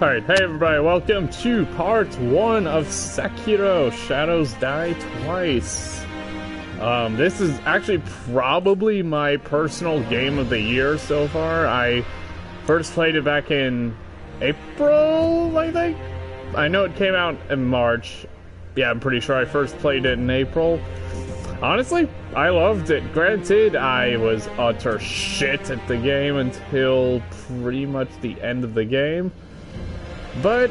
Alright, hey everybody, welcome to part 1 of Sekiro, Shadows Die Twice. This is actually probably my personal game of the year so far. I first played it back in April, I think? I know it came out in March. Yeah, I'm pretty sure I first played it in April. Honestly, I loved it. Granted, I was utter shit at the game until pretty much the end of the game. But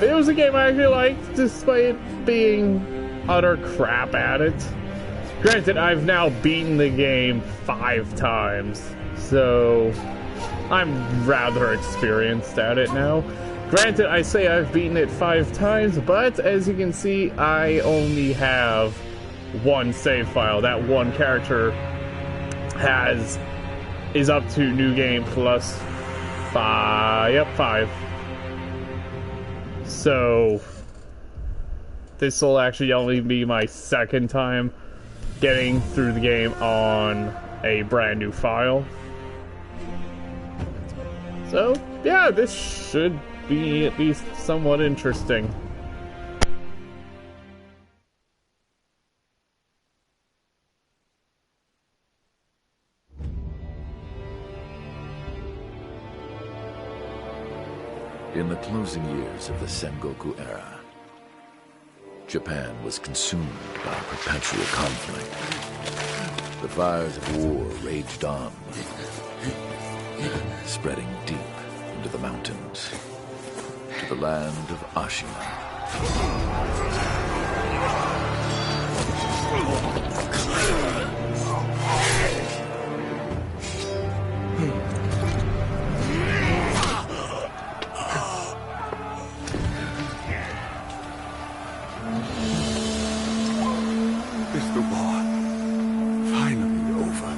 it was a game I actually liked, despite being utter crap at it. Granted, I've now beaten the game 5 times, so I'm rather experienced at it now. Granted, I say I've beaten it 5 times, but as you can see, I only have one save file. That one character is up to new game plus 5. Yep, 5. So this will actually only be my second time getting through the game on a brand new file. So yeah, this should be at least somewhat interesting. In the closing years of the Sengoku era, Japan was consumed by perpetual conflict. The fires of war raged on, spreading deep into the mountains, to the land of Ashina. Is the war finally over?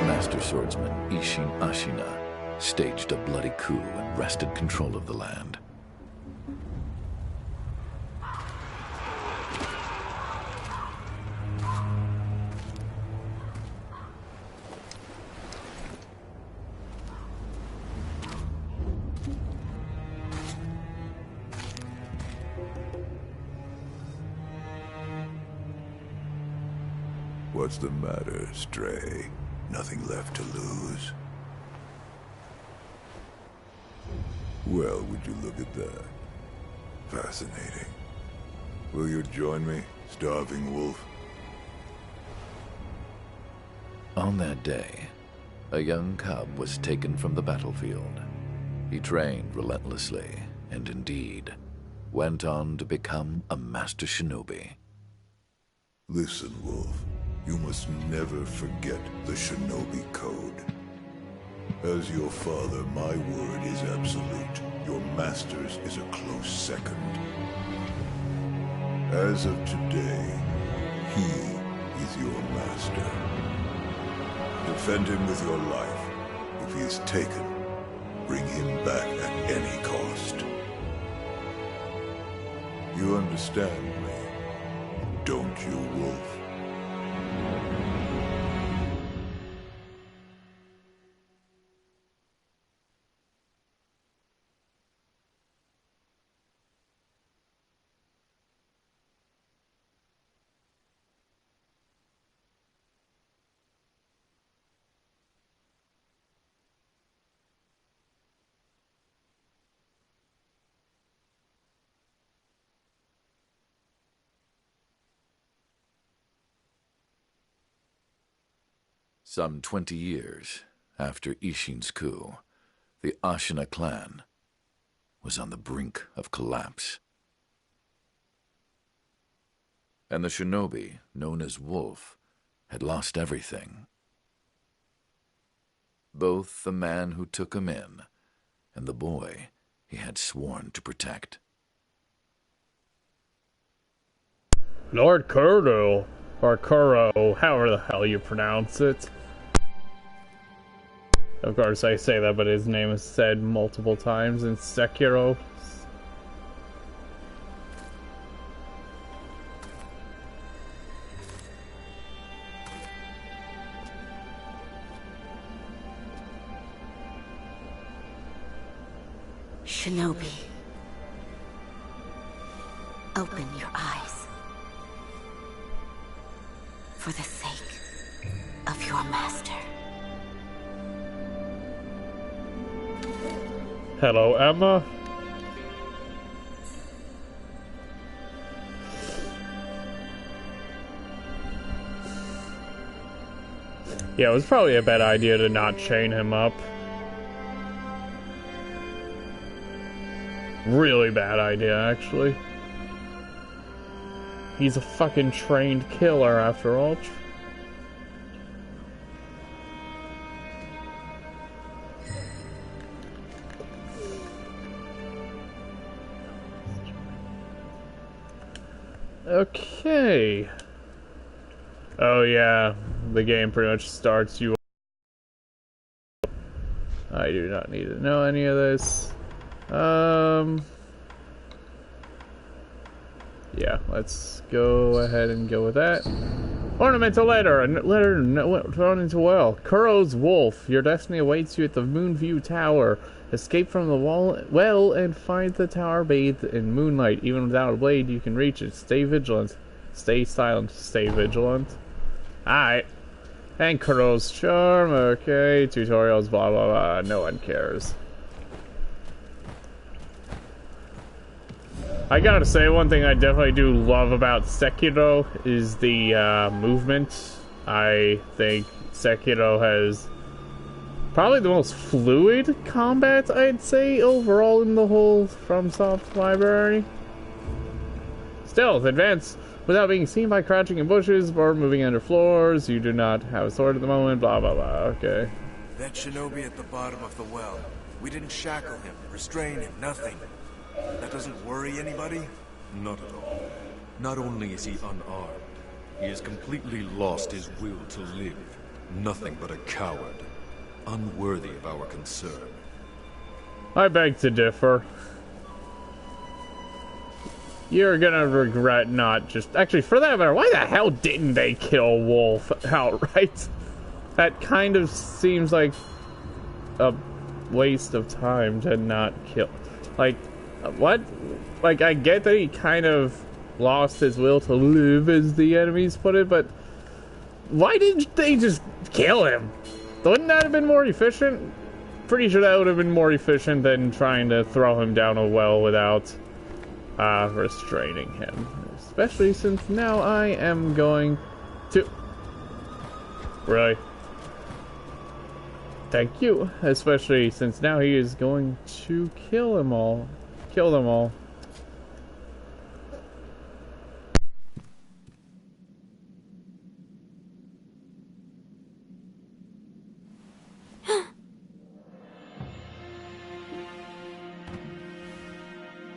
Master swordsman Isshin Ashina staged a bloody coup and wrested control of the land. What's the matter, Stray? Nothing left to lose? Well, would you look at that? Fascinating. Will you join me, starving wolf? On that day, a young cub was taken from the battlefield. He trained relentlessly, and indeed, went on to become a master shinobi. Listen, Wolf. You must never forget the shinobi code. As your father, my word is absolute. Your master's is a close second. As of today, he is your master. Defend him with your life. If he is taken, bring him back at any cost. You understand me, don't you, Wolf? Some 20 years after Isshin's coup, The Ashina clan was on the brink of collapse. And the shinobi, known as Wolf, had lost everything. Both the man who took him in and the boy he had sworn to protect. Lord Kuro, or Kuro, however the hell you pronounce it. Of course I say that, but his name is said multiple times in Sekiro. Shinobi, open your eyes. For the sake of your master. Hello, Emma. Yeah, it was probably a bad idea to not chain him up. Really bad idea, actually. He's a fucking trained killer, after all. Okay. Oh yeah, the game pretty much starts you. I do not need to know any of this. Yeah, let's go ahead and go with that. Ornamental letter, a letter thrown into well. Kuro's Wolf, your destiny awaits you at the Moonview Tower. Escape from the well and find the tower bathed in moonlight. Even without a blade, you can reach it. Stay vigilant. Stay silent. Stay vigilant. Alright. And Kuro's charm, okay. Tutorials, blah blah blah. No one cares. I gotta say, one thing I definitely do love about Sekiro is the movement. I think Sekiro has probably the most fluid combat, I'd say, overall in the whole FromSoft library. Stealth, advance without being seen by crouching in bushes or moving under floors. You do not have a sword at the moment, blah blah blah, okay. That shinobi at the bottom of the well. We didn't shackle him, restrain him, nothing. That doesn't worry anybody? Not at all. Not only is he unarmed, he has completely lost his will to live. Nothing but a coward. Unworthy of our concern. I beg to differ. You're gonna regret not just... Actually, for that matter, why the hell didn't they kill Wolf outright? That kind of seems like a waste of time to not kill... Like... What? Like, I get that he kind of lost his will to live, as the enemies put it, but why didn't they just kill him? Wouldn't that have been more efficient? Pretty sure that would have been more efficient than trying to throw him down a well without restraining him. Especially since now I am going to... Really? Thank you. Especially since now he is going to kill them all. Kill them all.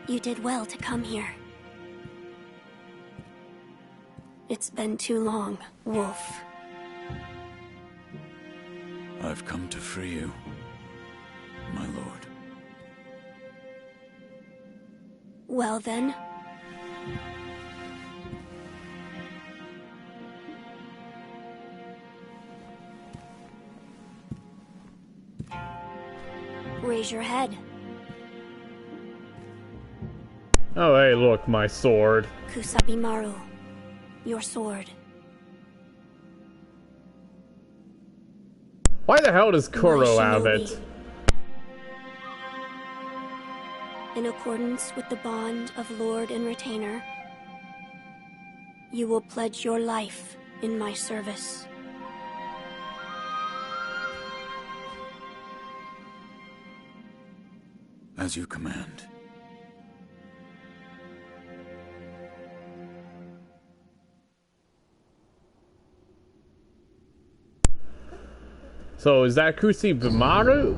You did well to come here. It's been too long, Wolf. I've come to free you, my lord. Well then. Raise your head. Oh, hey, look, my sword. Kusabimaru, your sword. Why the hell does Kuro My have shinobi. it? In accordance with the bond of Lord and Retainer, you will pledge your life in my service. As you command. So is that Kusabimaru?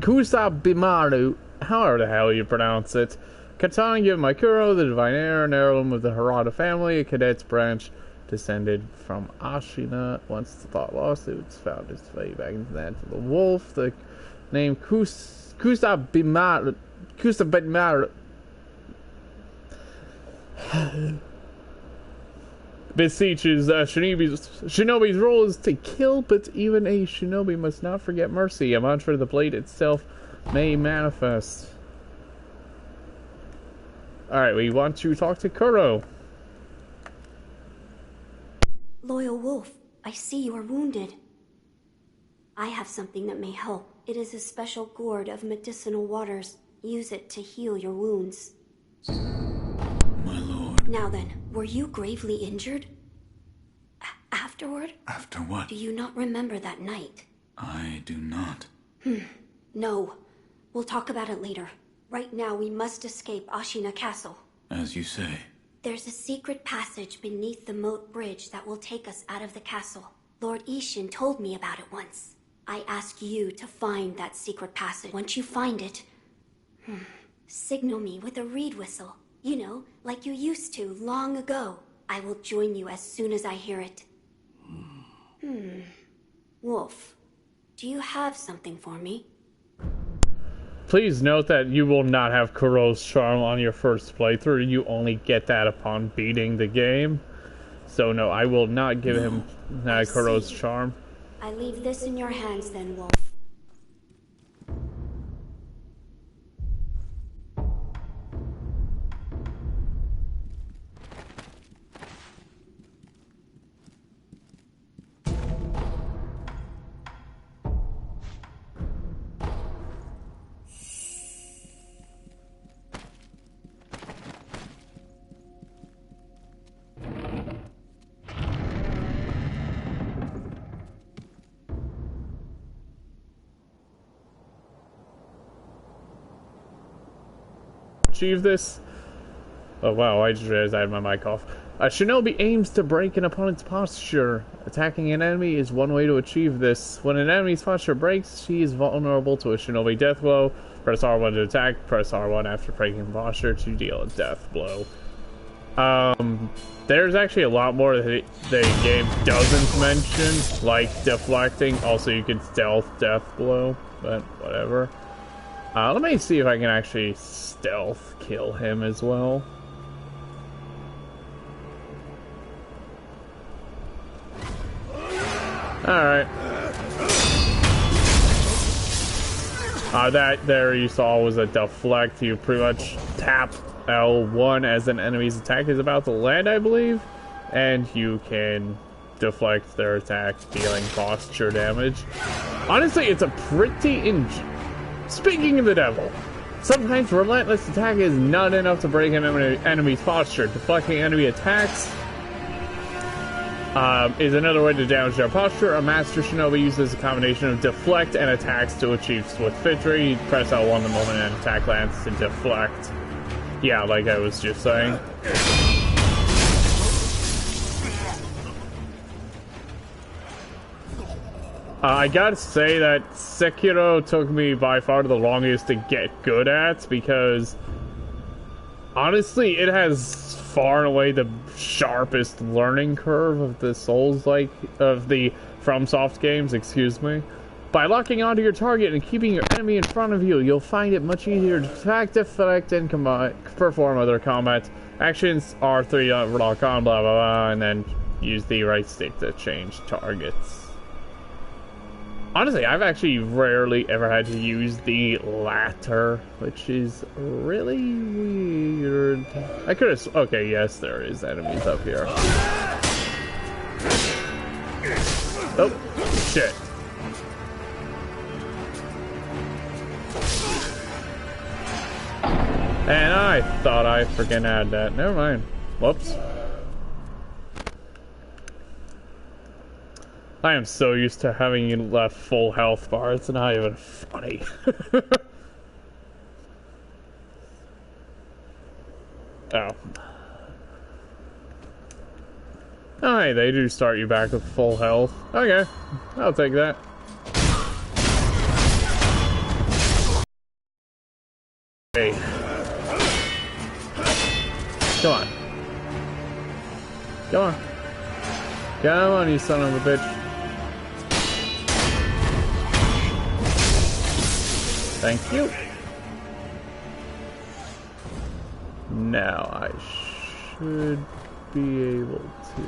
Kusabimaru, however the hell you pronounce it. Katana given by Kuro, the divine heir, an heirloom of the Harada family, a cadet's branch descended from Ashina. Once the thought lost, it was found its way back into that of the wolf. The name Kusabimaru beseeches shinobi's role is to kill, but even a shinobi must not forget mercy. A mantra the blade itself may manifest. Alright, we want to talk to Kuro. Loyal wolf, I see you are wounded. I have something that may help. It is a special gourd of medicinal waters. Use it to heal your wounds. My lord. Now then, were you gravely injured? Afterward? After what? Do you not remember that night? I do not. No. We'll talk about it later. Right now, we must escape Ashina Castle. As you say. There's a secret passage beneath the moat bridge that will take us out of the castle. Lord Ishin told me about it once. I ask you to find that secret passage. Once you find it, signal me with a reed whistle. You know, like you used to long ago. I will join you as soon as I hear it. Wolf, do you have something for me? Please note that you will not have Kuro's charm on your first playthrough. You only get that upon beating the game. So no, I will not give him Kuro's charm. I leave this in your hands then, Wolf. Achieve this. Oh wow, I just realized I had my mic off. A shinobi aims to break an opponent's posture. Attacking an enemy is one way to achieve this. When an enemy's posture breaks, she is vulnerable to a shinobi death blow. Press R1 to attack, press R1 after breaking posture to deal a death blow. There's actually a lot more that the game doesn't mention, like deflecting. Also, you can stealth death blow, but whatever. Let me see if I can actually stealth kill him as well. Alright. That there you saw was a deflect. You pretty much tap L1 as an enemy's attack is about to land, I believe. And you can deflect their attack, dealing posture damage. Honestly, it's a pretty Speaking of the devil, sometimes relentless attack is not enough to break an enemy's posture. Deflecting enemy attacks is another way to damage their posture. A master shinobi uses a combination of deflect and attacks to achieve swift victory. Press L1 the moment an attack lands to deflect. Yeah, like I was just saying. I gotta say that Sekiro took me by far the longest to get good at, because honestly, it has far and away the sharpest learning curve of the of the FromSoft games, excuse me. By locking onto your target and keeping your enemy in front of you, you'll find it much easier to attack, deflect, and perform other combat actions. R3 lock on, blah blah blah, and then use the right stick to change targets. Honestly, I've actually rarely ever had to use the latter, which is really weird. I could have... Okay, yes, there is enemies up here. Oh, shit. And I thought I freaking had that. Never mind. Whoops. I am so used to having left full health bar, it's not even funny. Oh. Alright, they do start you back with full health. Okay, I'll take that. Hey. Come on. Come on. Come on, you son of a bitch. Thank you. Now I should be able to...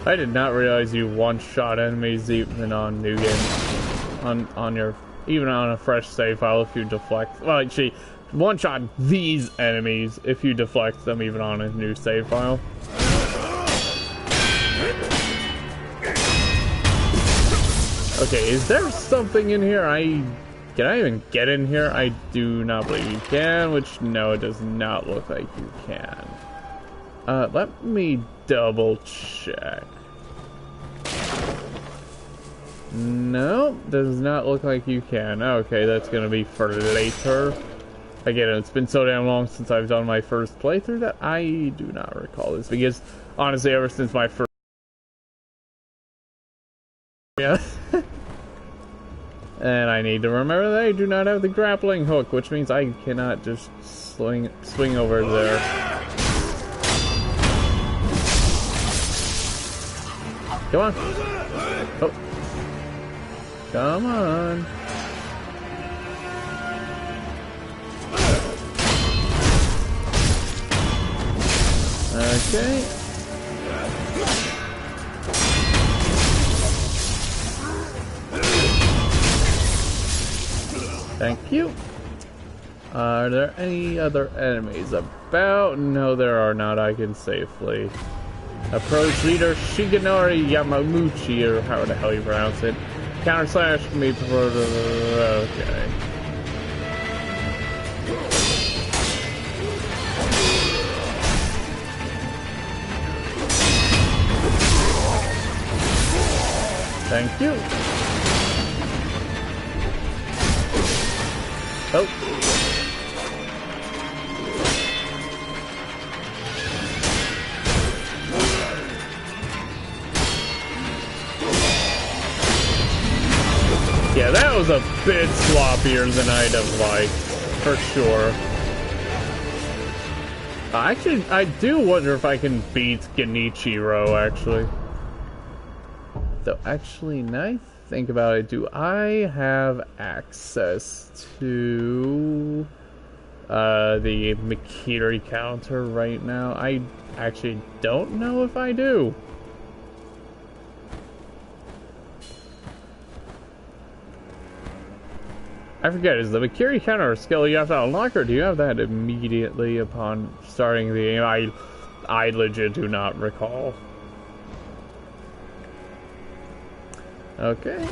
I did not realize you one-shot enemies even on new game, on your, even on a fresh save file if you deflect. Well, actually, one-shot these enemies if you deflect them even on a new save file. Okay, is there something in here? Can I even get in here? I do not believe you can, which no, it does not look like you can. Let me double check. No, does not look like you can. Okay, that's gonna be for later. Again, it's been so damn long since I've done my first playthrough that I do not recall this, because honestly, ever since my first... Yeah. And I need to remember that I do not have the grappling hook, which means I cannot just swing over there. Come on. Oh. Come on. Okay. Thank you. Are there any other enemies about? No, there are not. I can safely approach leader Shigenori Yamamuchi, or how the hell you pronounce it. Counter slash can be preferred. Okay. Thank you. Oh. Yeah, that was a bit sloppier than I'd have liked, for sure. Actually, I do wonder if I can beat Genichiro, actually. Though, actually, now I think about it, do I have access to the Mikiri counter right now? I actually don't know if I do. I forget, is the Mikiri counter a skill you have to unlock, or do you have that immediately upon starting the game? I legit do not recall. Okay.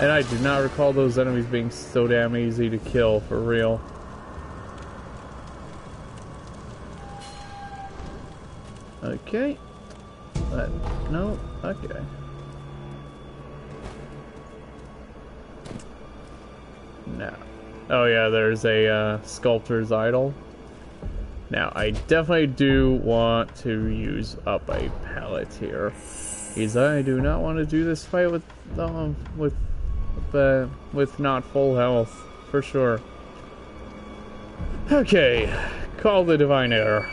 And I do not recall those enemies being so damn easy to kill, for real. Okay. No, okay. No. Oh yeah, there's a sculptor's idol. Now, I definitely do want to use up a pallet here, because I do not want to do this fight with not full health, for sure. Okay, call the divine error.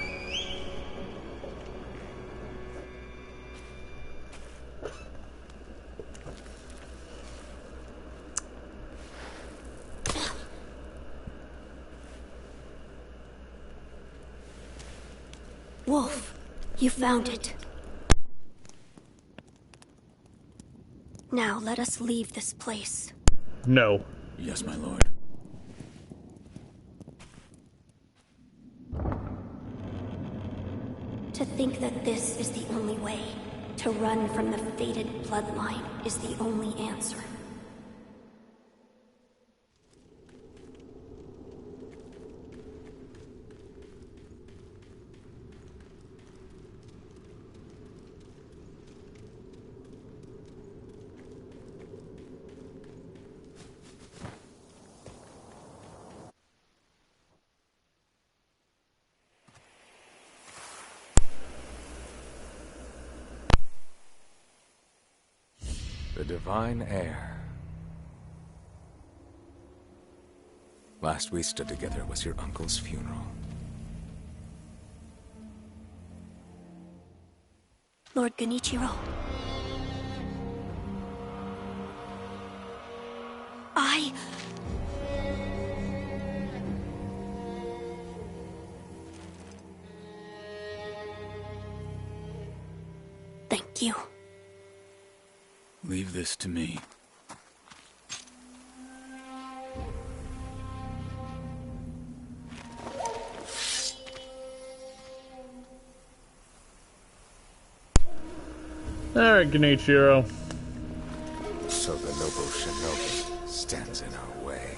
Wolf, you found it. Now let us leave this place. No. Yes, my lord. To think that this is the only way, to run from the fated bloodline, is the only answer. The divine heir. Last we stood together was your uncle's funeral. Lord Genichiro. Thank you. Leave this to me. Alright, Genichiro. So the noble shinobi stands in our way.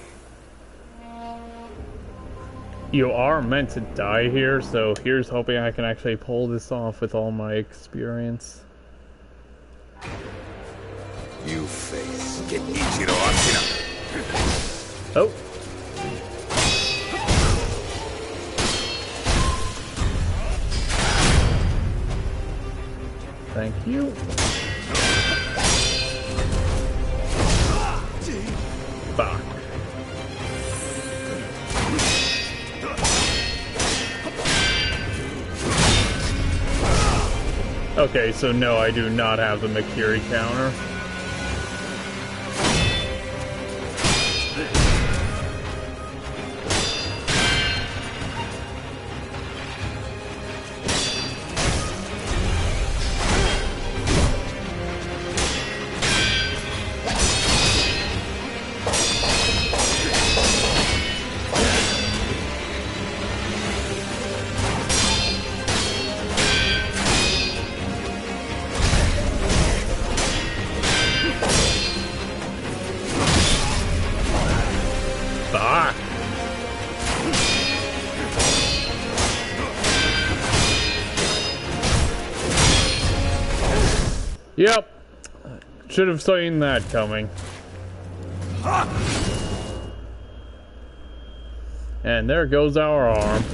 You are meant to die here, so here's hoping I can actually pull this off with all my experience. You face Genichiro Akira. Oh. Thank you. Fuck. Okay, so no, I do not have the Makiri counter. Yep. Should have seen that coming. And there goes our arm.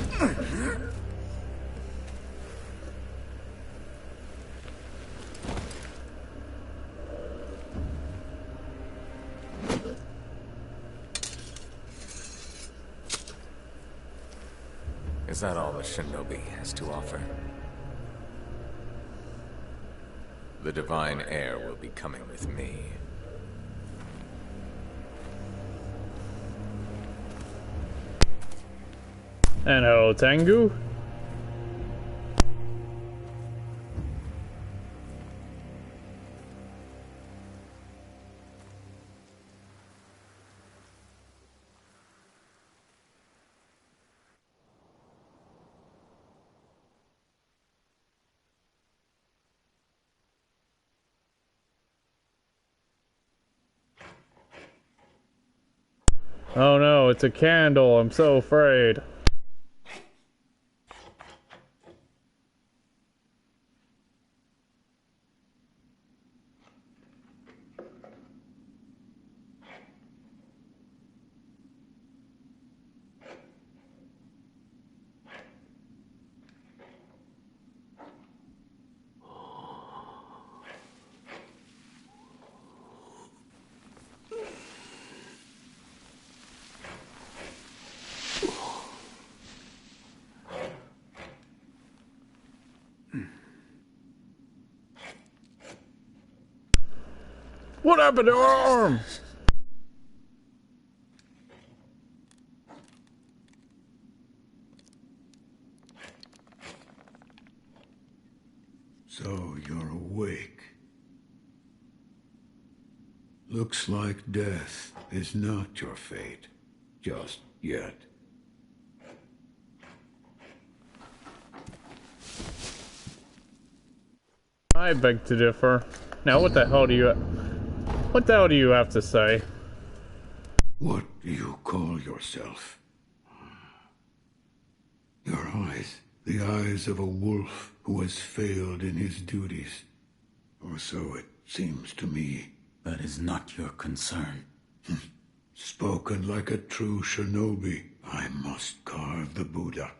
Is that all the shinobi has to offer? The divine heir will be coming with me. And hello, Tengu. Oh no, it's a candle. I'm so afraid. What happened to her arm? So you're awake. Looks like death is not your fate. Just yet. I beg to differ. Now what the hell do you have to say? What do you call yourself? Your eyes. The eyes of a wolf who has failed in his duties. Or so it seems to me. That is not your concern. Spoken like a true shinobi. I must carve the Buddha.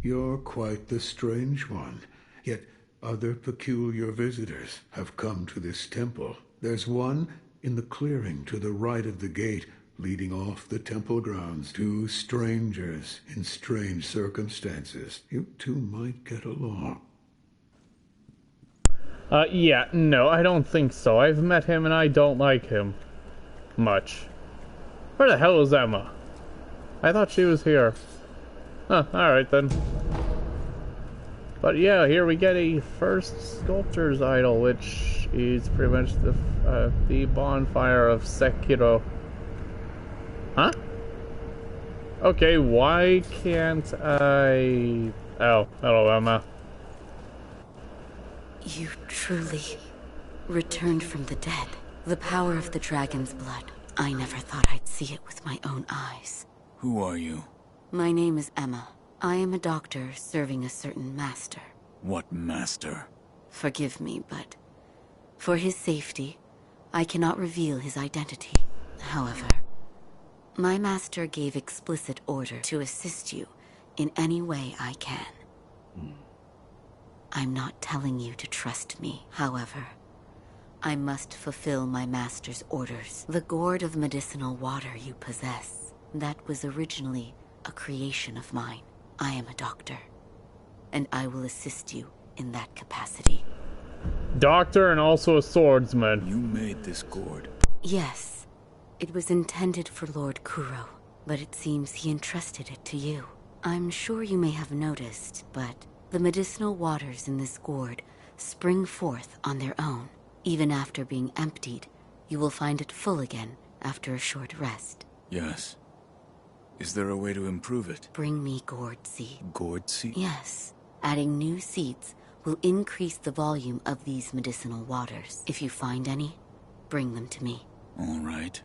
You're quite the strange one. Yet Other peculiar visitors have come to this temple. There's one in the clearing to the right of the gate, leading off the temple grounds. Two strangers in strange circumstances. You two might get along. Yeah, no, I don't think so. I've met him and I don't like him much. Where the hell is Emma? I thought she was here. Huh, alright then. But yeah, here we get a first sculptor's idol, which is pretty much the bonfire of Sekiro. Huh? Okay, why can't I... Oh, hello Emma. You truly returned from the dead. The power of the dragon's blood. I never thought I'd see it with my own eyes. Who are you? My name is Emma. I am a doctor serving a certain master. What master? Forgive me, but for his safety, I cannot reveal his identity. However, my master gave explicit order to assist you in any way I can. I'm not telling you to trust me. However, I must fulfill my master's orders. The gourd of medicinal water you possess, that was originally a creation of mine. I am a doctor, and I will assist you in that capacity. Doctor and also a swordsman. You made this gourd. Yes, it was intended for Lord Kuro, but it seems he entrusted it to you. I'm sure you may have noticed, but the medicinal waters in this gourd spring forth on their own. Even after being emptied, you will find it full again after a short rest. Yes. Is there a way to improve it? Bring me gourd seed. Gourd seed? Yes. Adding new seeds will increase the volume of these medicinal waters. If you find any, bring them to me. All right.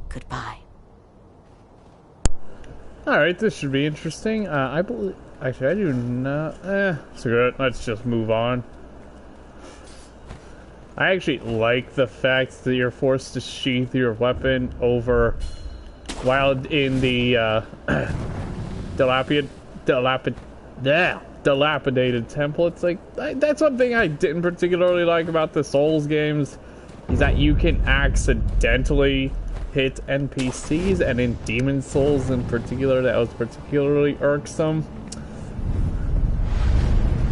Goodbye. Alright, this should be interesting. I believe... Actually, I do not... screw it. Let's just move on. I actually like the fact that you're forced to sheath your weapon over... while in the, dilapidated temple. It's like... that's one thing I didn't particularly like about the Souls games, is that you can accidentally hit NPCs, and in Demon Souls in particular, that was particularly irksome.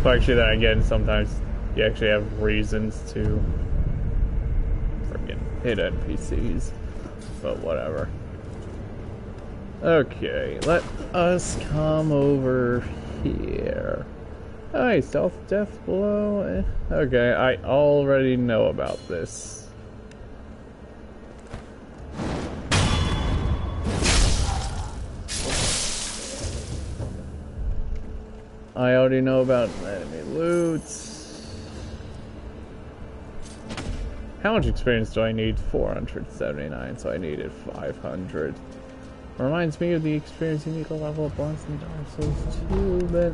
But actually, then again, sometimes you actually have reasons to freaking hit NPCs. But whatever. Okay, let us come over here. Hi, stealth death blow. Okay, I already know about this. I already know about enemy loot. How much experience do I need? 479, so I needed 500. Reminds me of the experience you need to level up once in Dark Souls 2, but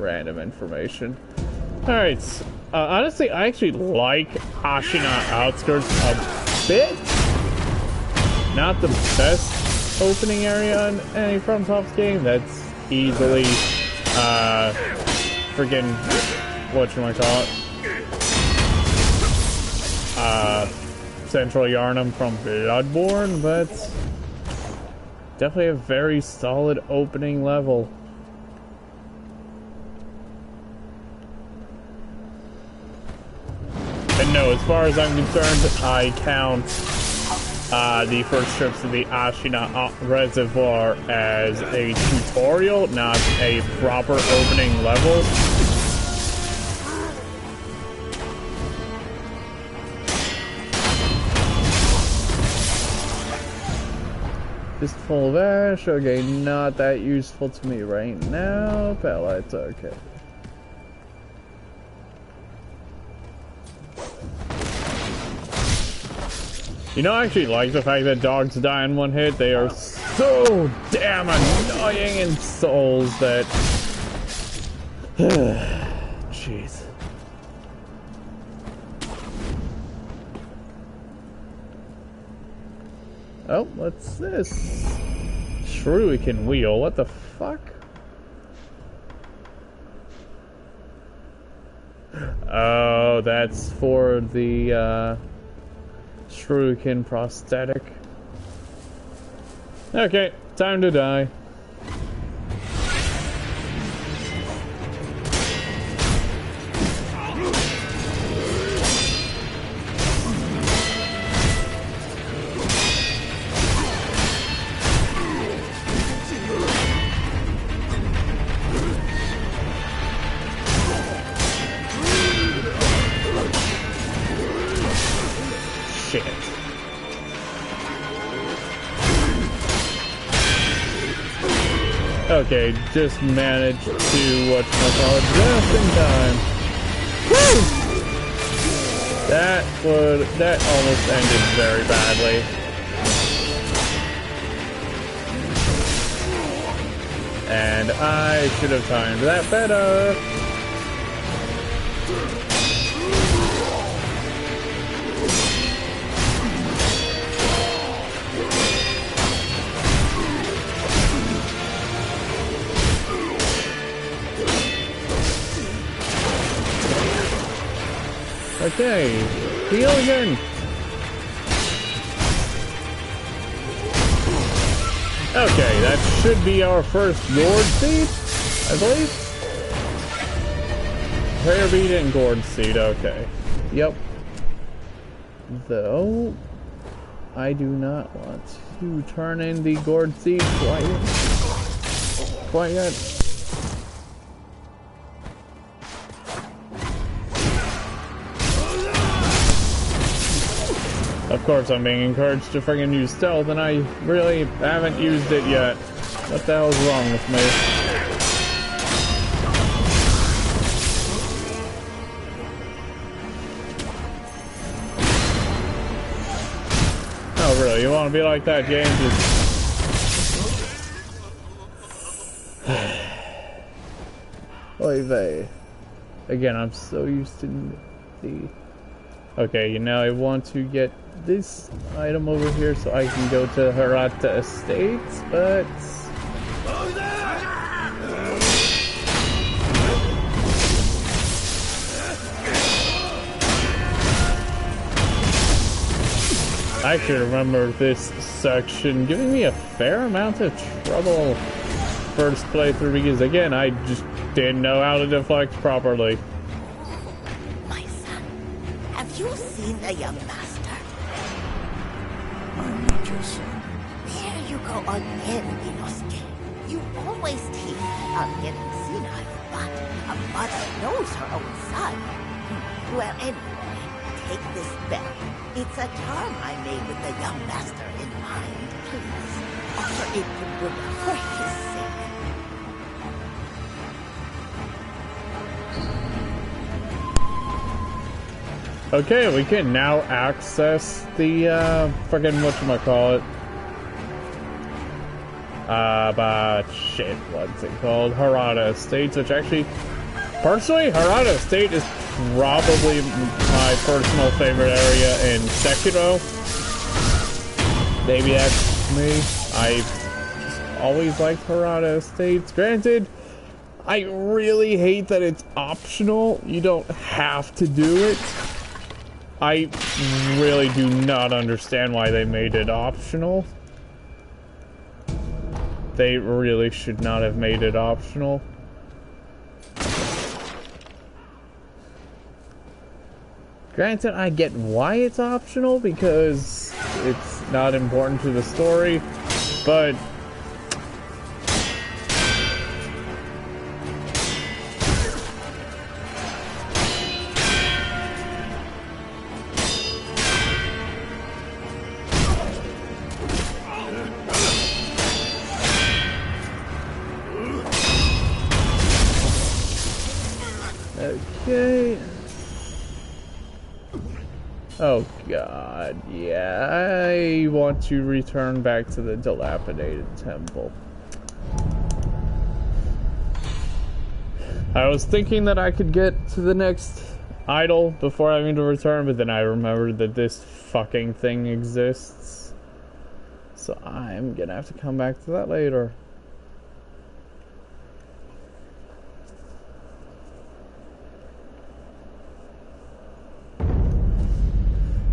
random information. Alright, honestly, I actually like Ashina Outskirts a bit. Not the best opening area in any FromSoft game. That's easily, friggin', whatchamacallit, Central Yarnum from Bloodborne, but definitely a very solid opening level. And no, as far as I'm concerned, I count the first trips to the Ashina Reservoir as a tutorial, not a proper opening level. Fistful of ash, okay, not that useful to me right now. Pellets, okay. You know, I actually like the fact that dogs die in one hit. They are so damn annoying in Souls that... Jeez. Oh, what's this? Shuriken wheel, what the fuck? that's for the shuriken prosthetic. Okay, time to die. Okay, just managed to whatchamacallit just in time. Woo! That almost ended very badly. And I should have timed that better. Okay, heal again. Okay, that should be our first gourd seed, I believe. Prayer bead and gourd seed, okay. Yep. Though, I do not want to turn in the gourd seed quite yet. Of course, I'm being encouraged to friggin' use stealth, and I really haven't used it yet. What the hell's wrong with me? Oh, really? You want to be like that, game? Oy vey. Again, I'm so used to the... Okay, you know, I want to get this item over here so I can go to Hirata Estates, but... I should remember this section giving me a fair amount of trouble first playthrough because, again, I just didn't know how to deflect properly. You seen the young master? I'm not your son. There you go again, Inosuke. You always tease about getting senile, but a mother knows her own son. Well, anyway, take this bell. It's a charm I made with the young master in mind. Please, offer it to Buddha for his sake. Okay, we can now access the, fucking whatchamacallit. Shit, what's it called? Hirata Estates, which actually, personally, Hirata Estate is probably my personal favorite area in Sekiro. Maybe that's me. I just always liked Hirata Estates. Granted, I really hate that it's optional. You don't have to do it. I really do not understand why they made it optional. They really should not have made it optional. Granted, I get why it's optional because it's not important to the story, but okay. Oh god, yeah, I want to return back to the dilapidated temple. I was thinking that I could get to the next idol before having to return, but then I remembered that this fucking thing exists. So I'm gonna have to come back to that later.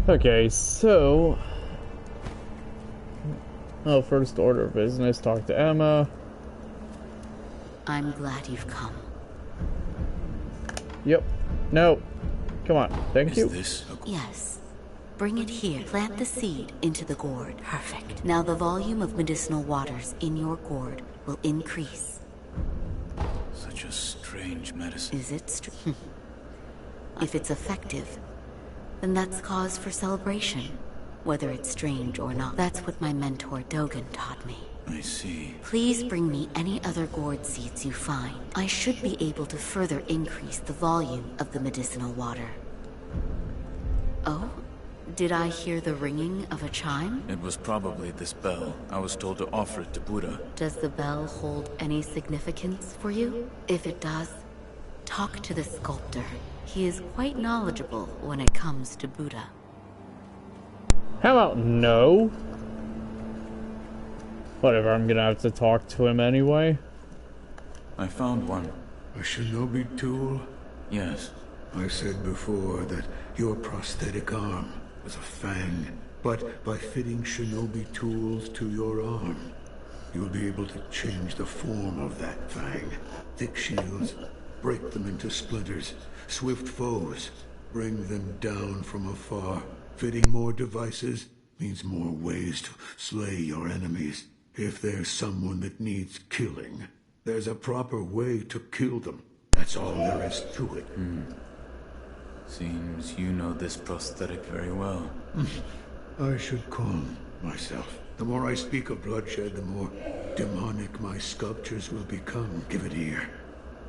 Okay, so... Oh, first order of business, talk to Emma. I'm glad you've come. Yep. No. Come on. Thank you. Is this a... Yes. Bring it here. Plant the seed into the gourd. Perfect. Now the volume of medicinal waters in your gourd will increase. Such a strange medicine. Is it If it's effective, then that's cause for celebration. Whether it's strange or not. That's what my mentor Dogen taught me. I see. Please bring me any other gourd seeds you find. I should be able to further increase the volume of the medicinal water. Oh? Did I hear the ringing of a chime? It was probably this bell. I was told to offer it to Buddha. Does the bell hold any significance for you? If it does, talk to the sculptor. He is quite knowledgeable when it comes to Buddha. How about no? Whatever, I'm gonna have to talk to him anyway. I found one. A shinobi tool? Yes. I said before that your prosthetic arm was a fang, but by fitting shinobi tools to your arm, you'll be able to change the form of that fang. Thick shields, break them into splinters. Swift foes, bring them down from afar. Fitting more devices means more ways to slay your enemies. If there's someone that needs killing, there's a proper way to kill them. That's all there is to it. Seems you know this prosthetic very well. I should calm myself. The more I speak of bloodshed, the more demonic my sculptures will become. Give it here.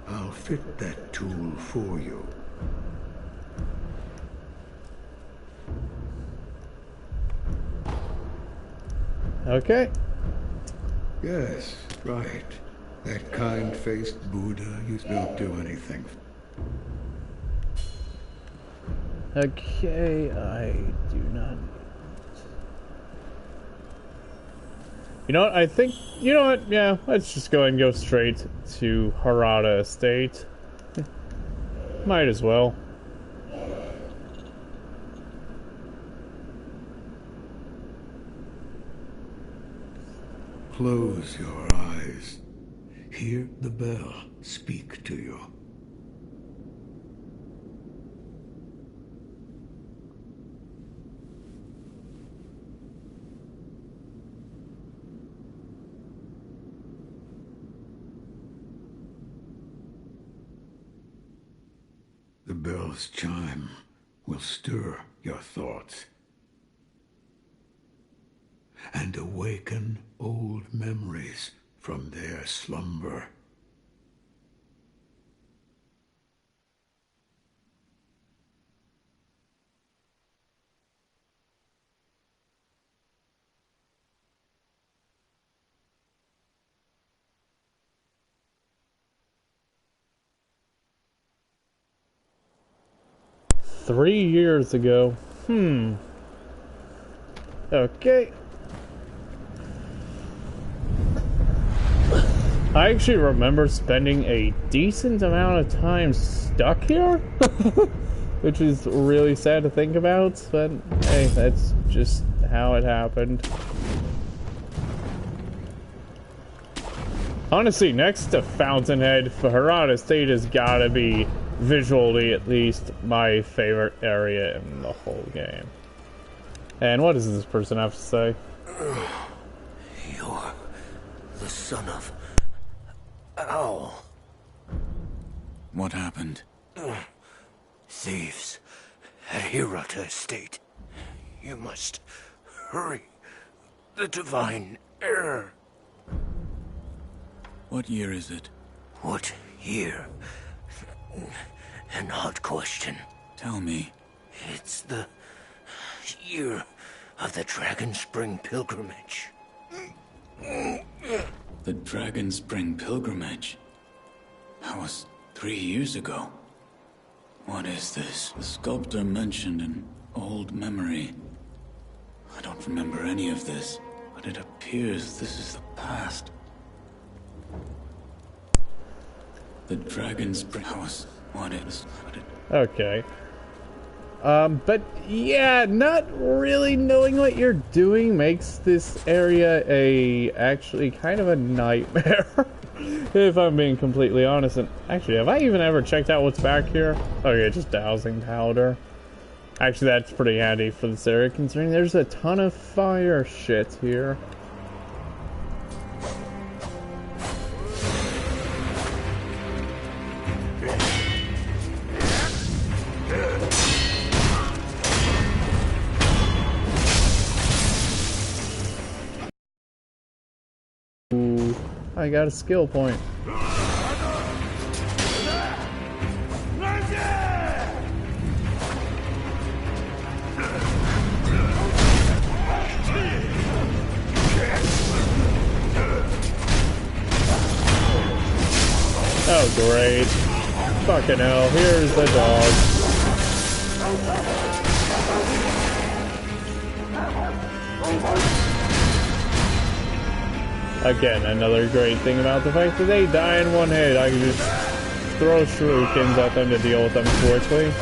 I'll fit that tool for you. Okay. Yes, right. That kind-faced Buddha, you don't do anything. Okay, I do not... You know what, I think... You know what, yeah, let's just go ahead and go straight to Harada Estate. Might as well. Close your eyes. Hear the bell speak to you. The bell's chime will stir your thoughts and awaken old memories from their slumber. Three years ago. Okay. I actually remember spending a decent amount of time stuck here, which is really sad to think about, but hey, that's just how it happened. Honestly, next to Fountainhead, Harada Estate has gotta be, visually at least, my favorite area in the whole game. And what does this person have to say? You're the son of... Ow. What happened? Thieves at Hirata Estate. You must hurry. The divine heir. What year is it? What year? An odd question. Tell me. It's the year of the Dragon Spring pilgrimage. The Dragon Spring pilgrimage? That was 3 years ago. What is this? The sculptor mentioned an old memory. I don't remember any of this, but it appears this is the past. The Dragon Spring... What is... Okay. But yeah, not really knowing what you're doing makes this area actually kind of a nightmare. If I'm being completely honest. And actually, have I even ever checked out what's back here? Oh yeah, just dowsing powder. Actually, that's pretty handy for this area, considering there's a ton of fire shit here. Ooh, I got a skill point. Oh, great. Fucking hell, here's the dog. Again, another great thing about the fact that they die in one hit. I can just throw shurikens at them to deal with them quickly.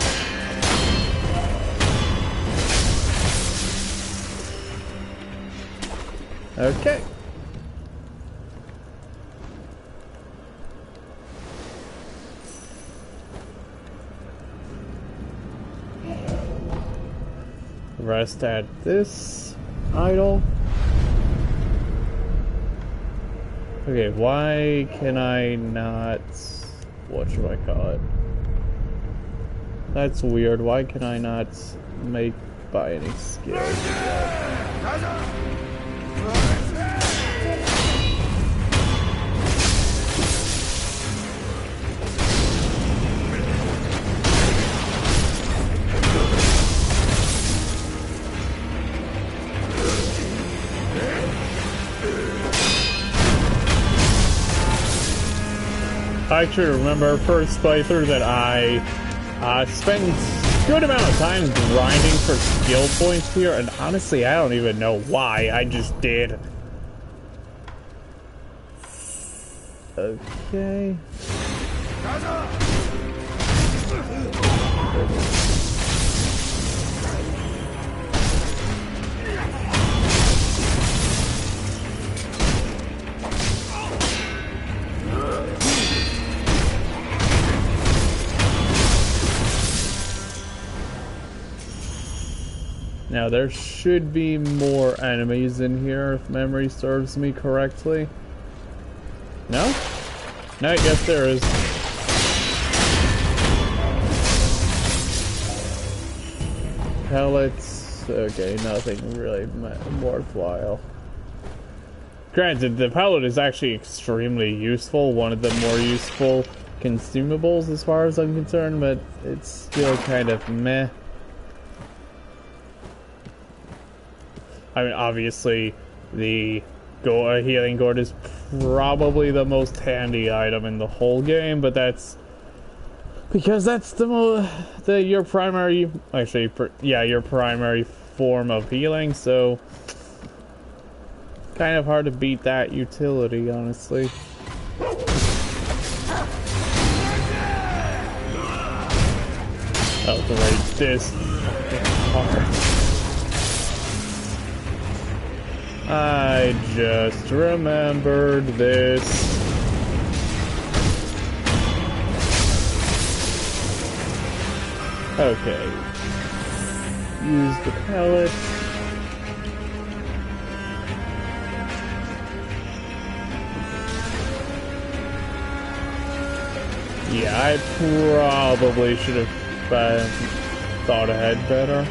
Okay. Rest at this idol. Okay, why can I not... What should I call it? That's weird. Why can I not buy any skills yet? I actually remember first playthrough that I spent a good amount of time grinding for skill points here, and honestly, I don't even know why. I just did. Okay. Now there should be more enemies in here if memory serves me correctly. No? No, yes there is. Pellets. Okay, nothing really worthwhile. Granted, the pellet is actually extremely useful, one of the more useful consumables as far as I'm concerned, but it's still kind of meh. I mean, obviously, the healing gourd is probably the most handy item in the whole game, but that's because that's your primary, actually, your primary form of healing. So, kind of hard to beat that utility, honestly. Oh, great! This part. I just remembered this. Okay. Use the pellet. Yeah, I probably should have thought ahead better.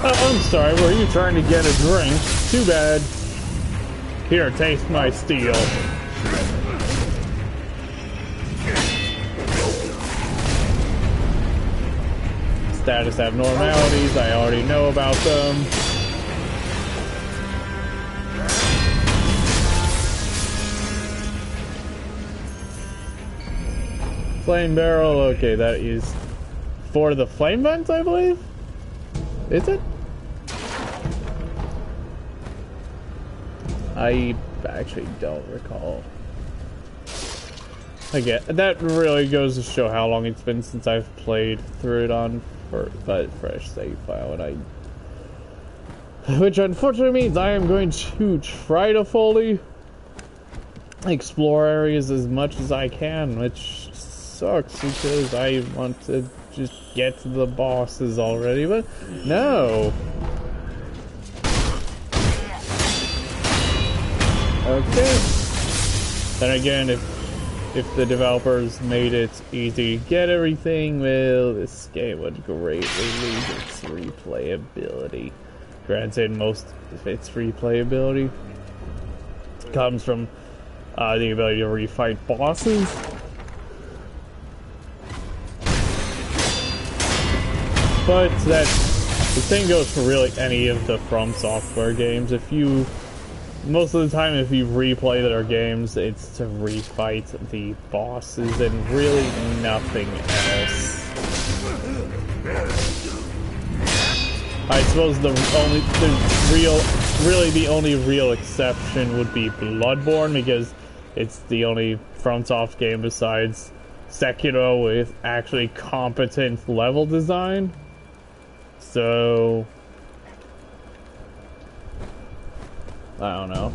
I'm sorry, were you trying to get a drink. Too bad. Here, taste my steel. Status abnormalities, I already know about them. Flame barrel, okay, that is for the flame vents, I believe? Is it? I actually don't recall. Again, that really goes to show how long it's been since I've played through it on fresh save file, and which unfortunately means I am going to try to fully explore areas as much as I can, which sucks because I want to just get to the bosses already, but no. Okay. Then again, if the developers made it easy to get everything, well, this game would greatly lose its replayability. Granted, most of its replayability comes from the ability to refight bosses. But the same goes for really any of the From Software games. Most of the time, if you replay their games, it's to refight the bosses and really nothing else. I suppose the only real exception would be Bloodborne, because it's the only FromSoft game besides Sekiro with actually competent level design. So I don't know.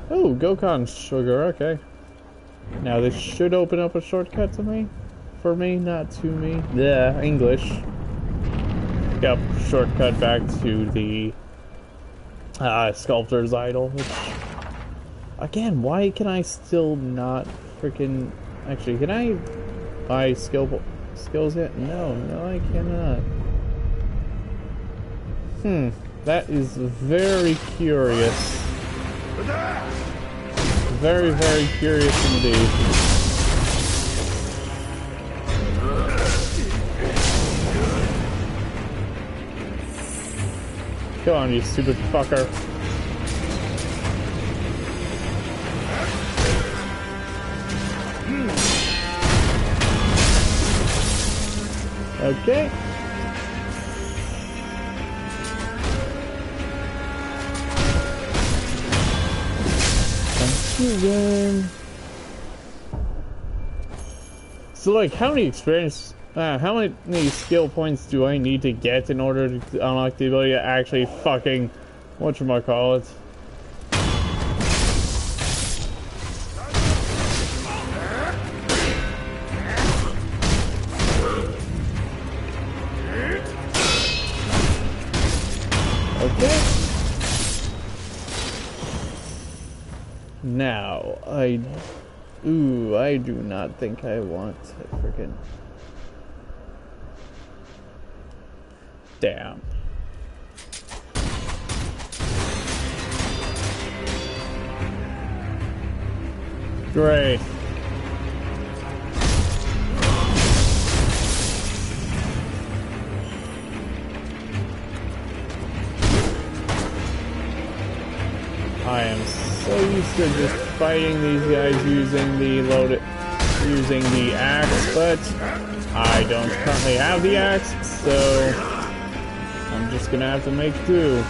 Oh, Gokon sugar, okay. Now this should open up a shortcut to me. For me, not to me. Yeah, English. Yep, shortcut back to the Sculptor's Idol, which... Again, why can I still not freaking... Actually, can I buy skills yet? No, I cannot. That is very curious. Very, very curious indeed. Come on, you stupid fucker. Okay. Again. So, like, how many skill points do I need to get in order to unlock the ability to actually fucking whatchamacallit? Okay. Now, I do not think I want to freaking... Damn. Great. I am so used to just fighting these guys using the axe, but I don't currently have the axe, so I'm just gonna have to make do.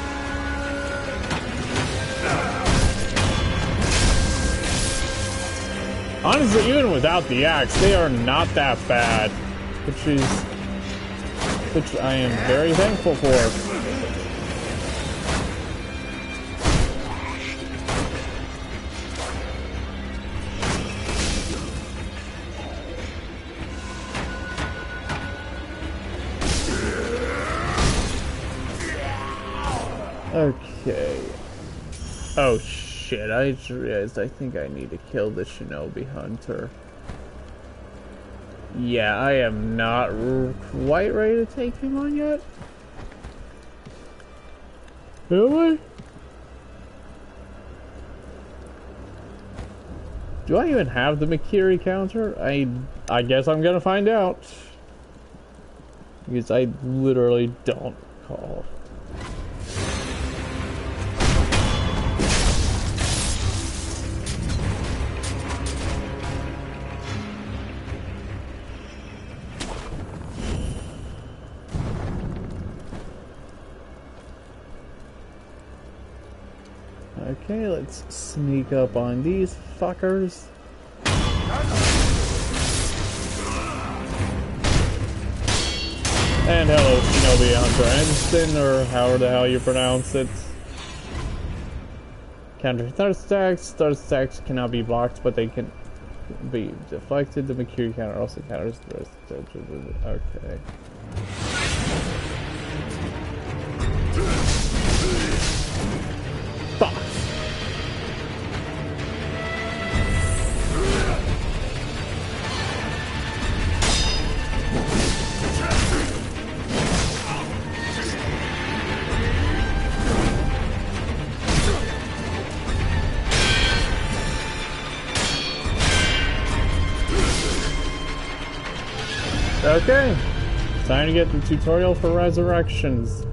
Honestly, even without the axe, they are not that bad, which I am very thankful for. Okay. Oh shit, I just realized I think I need to kill the Shinobi Hunter. Yeah, I am not quite ready to take him on yet. Really? Do I even have the Mikiri counter? I guess I'm gonna find out. Because I literally don't recall. Okay, let's sneak up on these fuckers. And hello, Shinobi Hunter Instant, or however the hell you pronounce it. Counter start stacks cannot be blocked, but they can be deflected. The Mikiri counter also counters the rest. Okay. Fuck. Okay, time to get the tutorial for resurrections.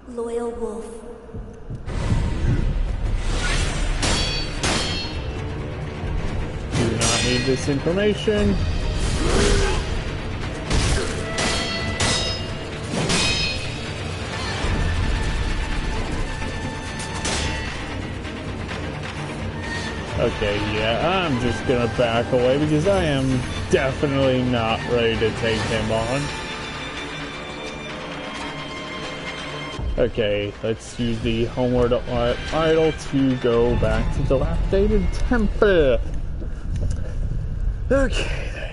Loyal Wolf. Do not need this information. Okay, yeah, I'm just gonna back away because I am definitely not ready to take him on. Okay, let's use the homeward idol to go back to the dilapidated temple. Okay, then.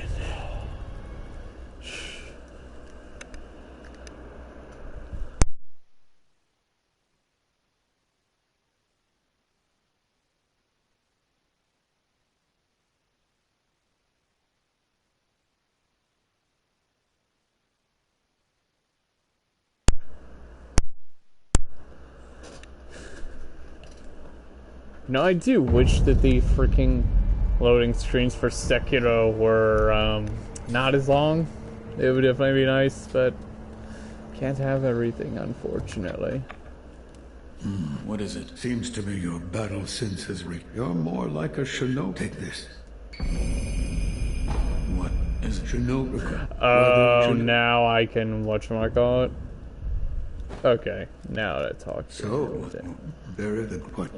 No, I do wish that the freaking loading screens for Sekiro were not as long. It would definitely be nice, but can't have everything, unfortunately. What is it? Seems to me your battle sense has reached. You're more like a shinobi. Take this. What is it? Shinobi. Oh, now I can whatchamacallit. Okay, now to talk to So, bury the what?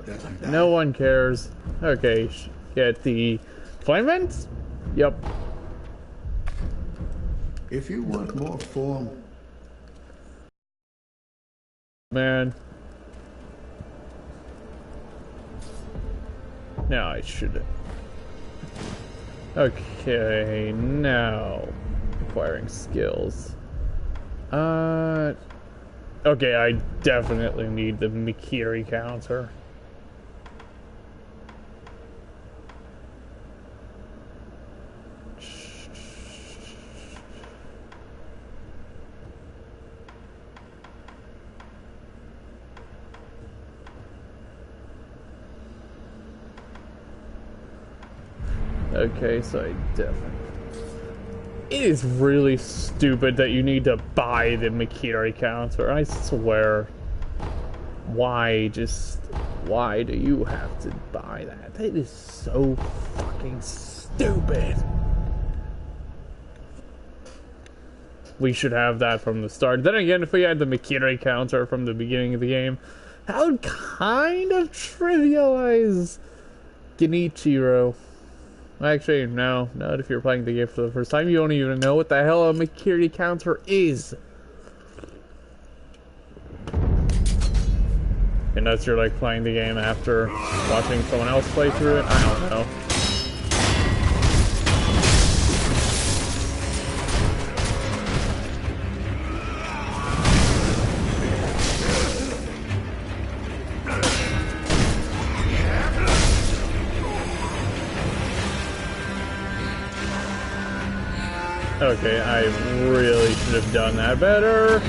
No one cares. Okay, get the flame vents? Yep. If you want more form, man. Now I should. Okay, now acquiring skills. Okay, I definitely need the Mikiri counter. Okay, so I definitely... It is really stupid that you need to buy the Mikiri counter, I swear. Why do you have to buy that? That is so fucking stupid. We should have that from the start. Then again, if we had the Mikiri counter from the beginning of the game, that would kind of trivialize Genichiro. Actually, no. Not if you're playing the game for the first time. You don't even know what the hell a Mikiri counter is. Unless you're like playing the game after watching someone else play through it. I don't know. Okay, I really should have done that better.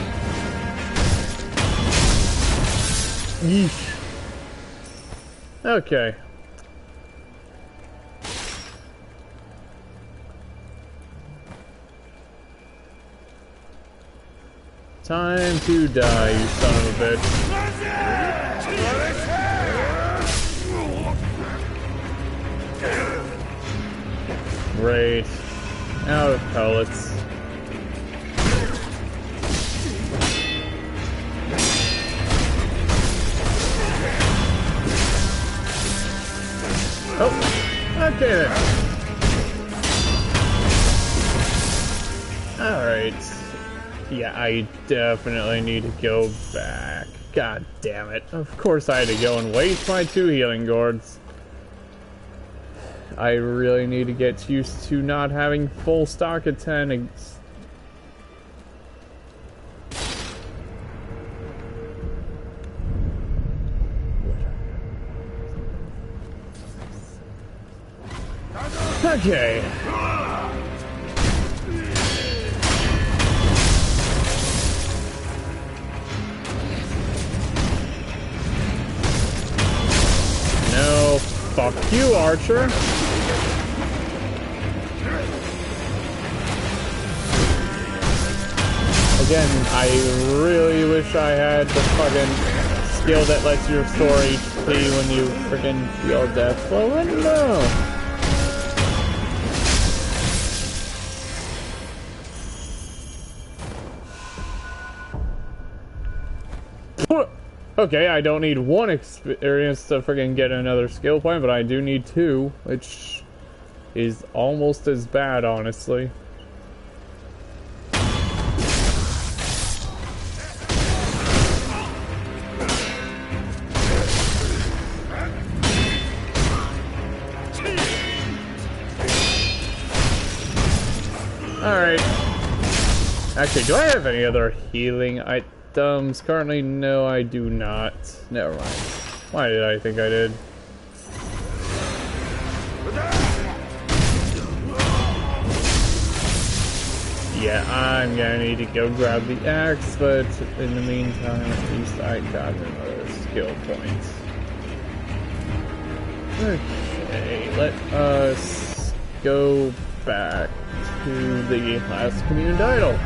Yeesh. Okay. Time to die, you son of a bitch. Great. Out of pellets. Oh, okay then. Alright. Yeah, I definitely need to go back. God damn it. Of course I had to go and waste my 2 healing gourds. I really need to get used to not having full stock of 10. Okay. No, fuck you, Archer. Again, I really wish I had the fucking skill that lets your story see when you freaking feel death flow. But no. Okay, I don't need 1 experience to freaking get another skill point, but I do need 2, which is almost as bad, honestly. Alright. Actually, do I have any other healing items? Currently, no, I do not. Never mind. Why did I think I did? Yeah, I'm gonna need to go grab the axe, but in the meantime, at least I got another skill point. Okay, let us go back to the last communed idol.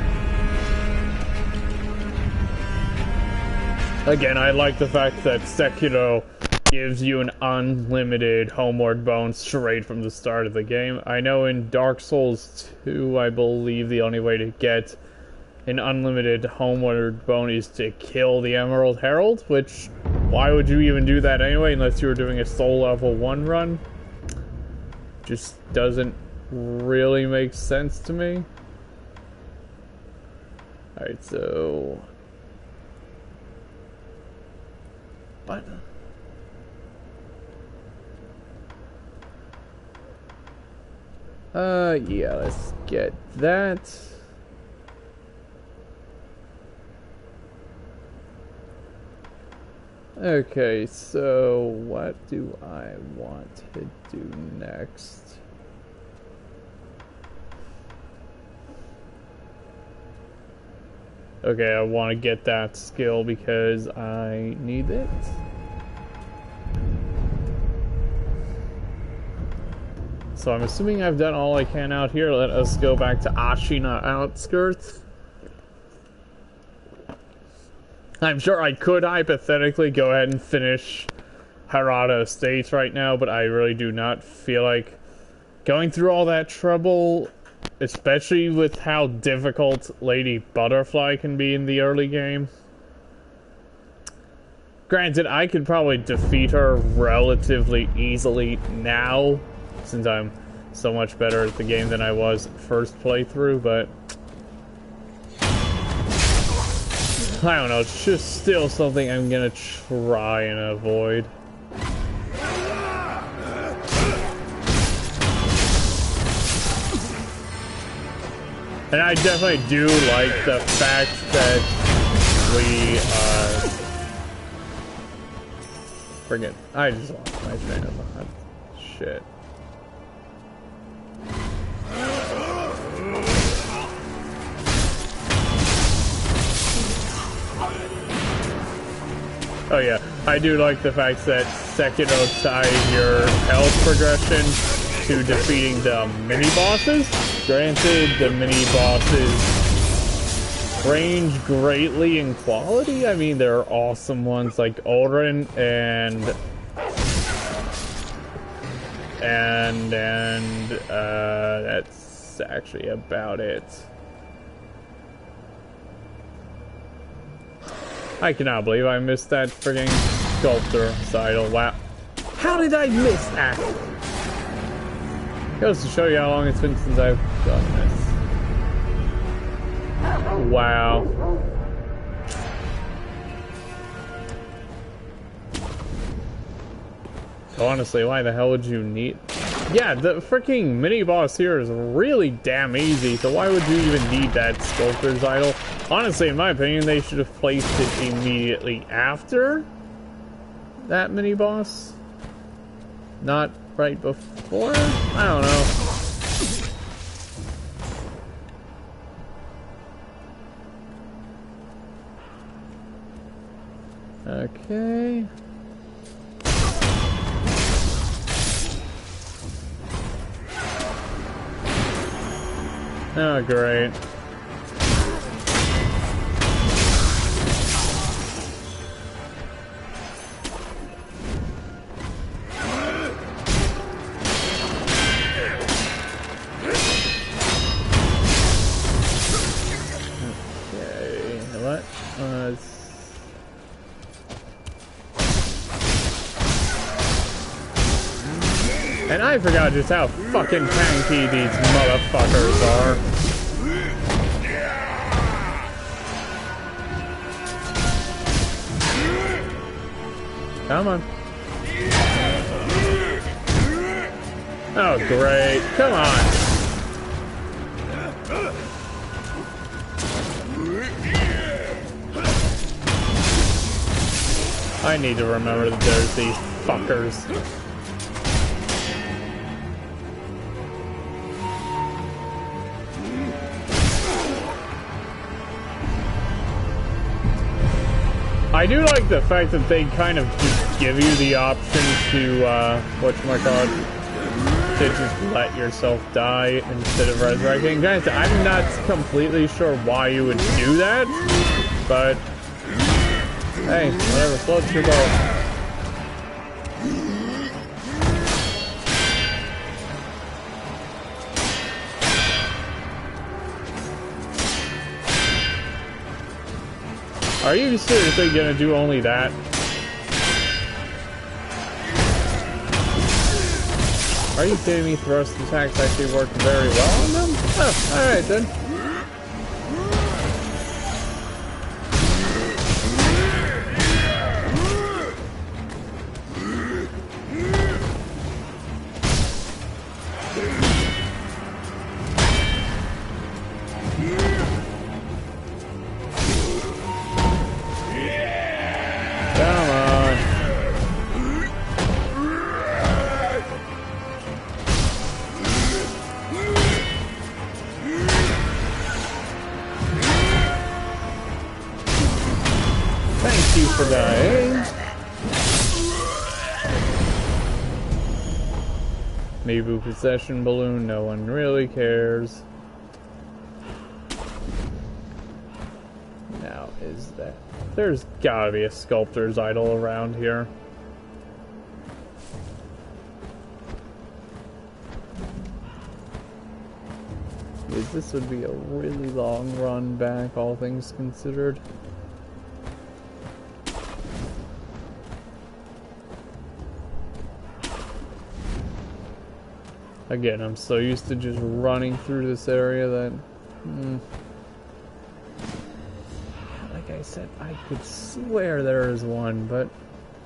Again, I like the fact that Sekiro gives you an unlimited homeward bone straight from the start of the game. I know in Dark Souls 2, I believe the only way to get an unlimited homeward bone is to kill the Emerald Herald, which, why would you even do that anyway unless you were doing a soul level 1 run? Just doesn't really make sense to me. Alright, so... What? Yeah, let's get that. Okay, so what do I want to do next? Okay, I want to get that skill because I need it. So I'm assuming I've done all I can out here. Let us go back to Ashina Outskirts. I'm sure I could hypothetically go ahead and finish Harada Estates right now, but I really do not feel like going through all that trouble, especially with how difficult Lady Butterfly can be in the early game. Granted, I could probably defeat her relatively easily now, since I'm so much better at the game than I was first playthrough, but I don't know, it's just still something I'm gonna try and avoid. And I definitely do like the fact that we, forget, I just lost my train of thought. Shit. Oh yeah, I do like the fact that Sekiro ties your health progression to defeating the mini-bosses. Granted, the mini-bosses range greatly in quality. I mean, there are awesome ones like Aldrin and that's actually about it. I cannot believe I missed that frigging sculptor idol. Wow. How did I miss that? Goes to show you how long it's been since I've done this. Wow. So honestly, why the hell would you need... Yeah, the freaking mini-boss here is really damn easy, so why would you even need that sculptor's idol? Honestly, in my opinion, they should have placed it immediately after that mini-boss. Not right before? I don't know. Okay. Oh, great. Okay, what? And I forgot just how fucking tanky these motherfuckers are. Come on. Oh, great. Come on. I need to remember that there's these fuckers. I do like the fact that they kind of just give you the option to, whatchamacallit, to just let yourself die instead of resurrecting. Guys, I'm not completely sure why you would do that, but hey, whatever floats your boat. Are you seriously gonna do only that? Are you kidding me? Thrust attacks actually work very well on them? Oh, alright then. Maybe possession balloon, no one really cares. Now, is that... There's gotta be a sculptor's idol around here. This would be a really long run back, all things considered. Again, I'm so used to just running through this area that... Like I said, I could swear there is one, but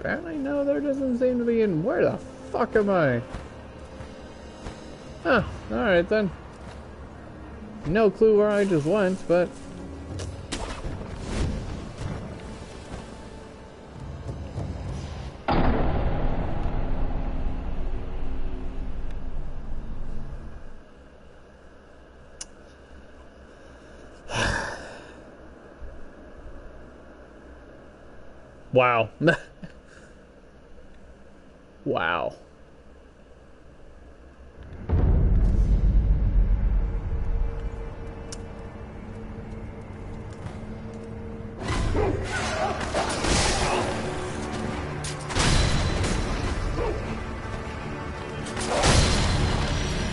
apparently no, there doesn't seem to be. And where the fuck am I? Huh, alright then. No clue where I just went, but... Wow. Wow.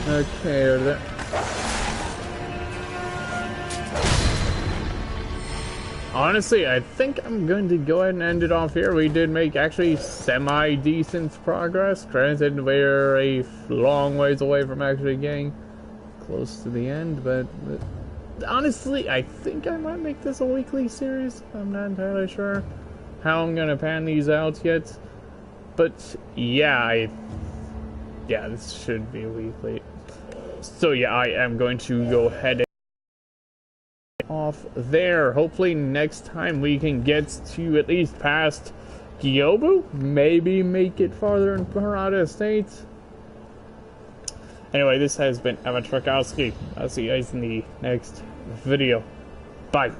Okay, or that. Honestly, I think I'm going to go ahead and end it off here. We did make actually semi-decent progress. Granted, we're a long ways away from actually getting close to the end, but honestly, I think I might make this a weekly series. I'm not entirely sure how I'm going to pan these out yet. But yeah, yeah, this should be weekly. So yeah, I am going to go ahead and off there. Hopefully next time we can get to at least past Gyobu. Maybe make it farther in Parada State. Anyway, this has been Evan Trakowski. I'll see you guys in the next video. Bye.